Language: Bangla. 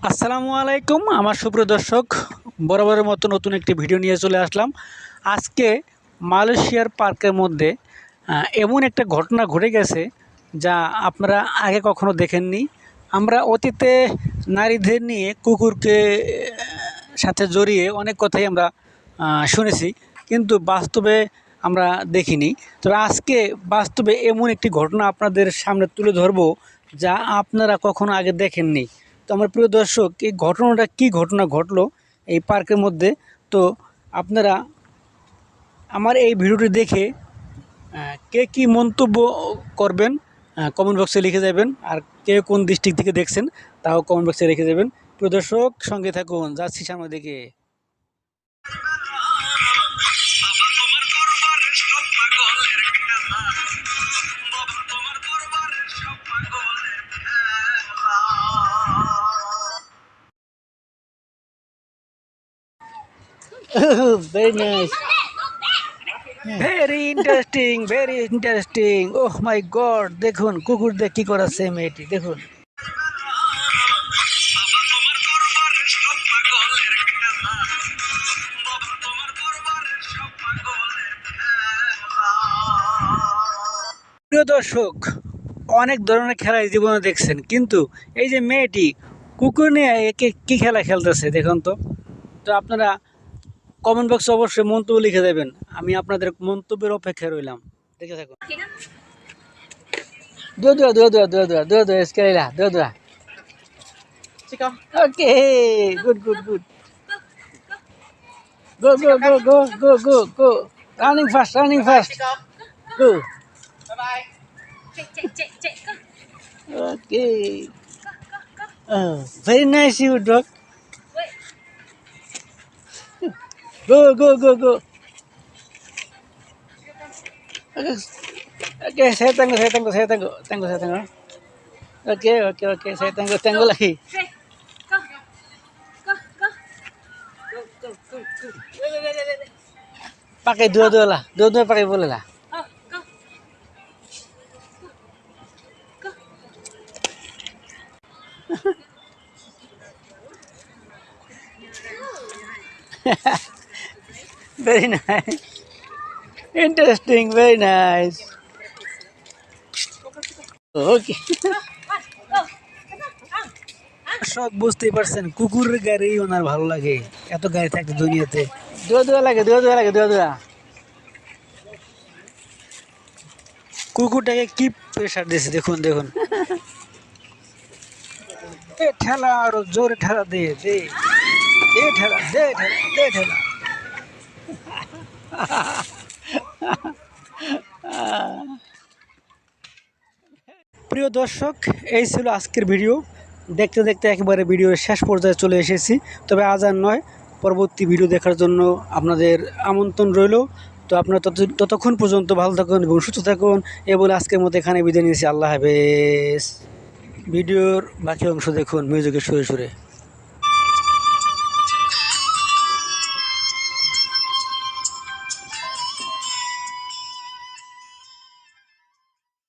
আসসালামু আলাইকুম আমার সুপ্রিয় দর্শক, বরাবরের মতো নতুন একটি ভিডিও নিয়ে চলে আসলাম। আজকে মালয়েশিয়ার পার্কের মধ্যে এমন একটা ঘটনা ঘটে গেছে যা আপনারা আগে কখনো দেখেননি। আমরা অতীতে নারীদের নিয়ে কুকুরকে সাথে জড়িয়ে অনেক কথাই আমরা শুনেছি, কিন্তু বাস্তবে আমরা দেখিনি। তবে আজকে বাস্তবে এমন একটি ঘটনা আপনাদের সামনে তুলে ধরব যা আপনারা কখনো আগে দেখেননি। তো আমার প্রিয় দর্শক, এই ঘটনাটা কী ঘটনা ঘটলো এই পার্কের মধ্যে, তো আপনারা আমার এই ভিডিওটি দেখে কে কী মন্তব্য করবেন কমেন্ট বক্সে লিখে যাবেন, আর কে কোন ডিস্ট্রিক্ট থেকে দেখছেন তাও কমেন্ট বক্সে লিখে যাবেন। প্রিয় দর্শক, সঙ্গে থাকুন, যাচ্ছি সামনের দিকে। Very nice. Very interesting, very interesting. Oh my God, দেখুন কুকুর দিয়ে কি করাচ্ছে মেয়েটি, দেখুন। প্রিয় দর্শক, অনেক ধরনের খেলা জীবনে দেখছেন, কিন্তু এই যে মেয়েটি কুকুর নিয়ে একে কী খেলা খেলতেছে দেখুন তো। তো আপনারা কমেন্ট বক্সে অবশ্যই মন্তব্য লিখে দেবেন, আমি আপনাদের মন্তব্যের অপেক্ষায় রইলাম। দেখে থাকুন। Dua-dua, dua-dua, dua-dua, dua-dua sekali lah, dua-dua. Okay, good, good, good. Go, go, go, go, go, go, go. Running fast, running fast. Go. Bye-bye. Cek. Okay. Very nice you, dog. Go, go, go, go. Okay, saya tunggu. Okay, saya tunggu lagi. Go. Pakai dua-dua lah, dua-dua pakai boleh lah. Very nice. Interesting, very nice. Okay. সব বুঝতেই পারছেন, কুকুরের গাড়ি ওনার ভালো লাগে, এত গাড়ি থাকে দুনিয়াতে। দোয়া লাগে। কুকুরটাকে কি প্রেশার দিয়েছে দেখুন। এ ঠেলা, আরো জোরে ঠেলা দে। ঠেলা। প্রিয় দর্শক, এই ছিল আজকের ভিডিও। দেখতে দেখতে একেবারে ভিডিওর শেষ পর্যায়ে চলে এসেছি। তবে আজ আর নয়, পরবর্তী ভিডিও দেখার জন্য আপনাদের আমন্ত্রণ রইল। তো আপনারা ততক্ষণ পর্যন্ত ভালো থাকুন এবং সুস্থ থাকুন, এ বলে আজকের মতো এখানে বিদায় নিয়েছি। আল্লাহ হাফেজ। ভিডিওর বাকি অংশ দেখুন মিউজিকের সুরে।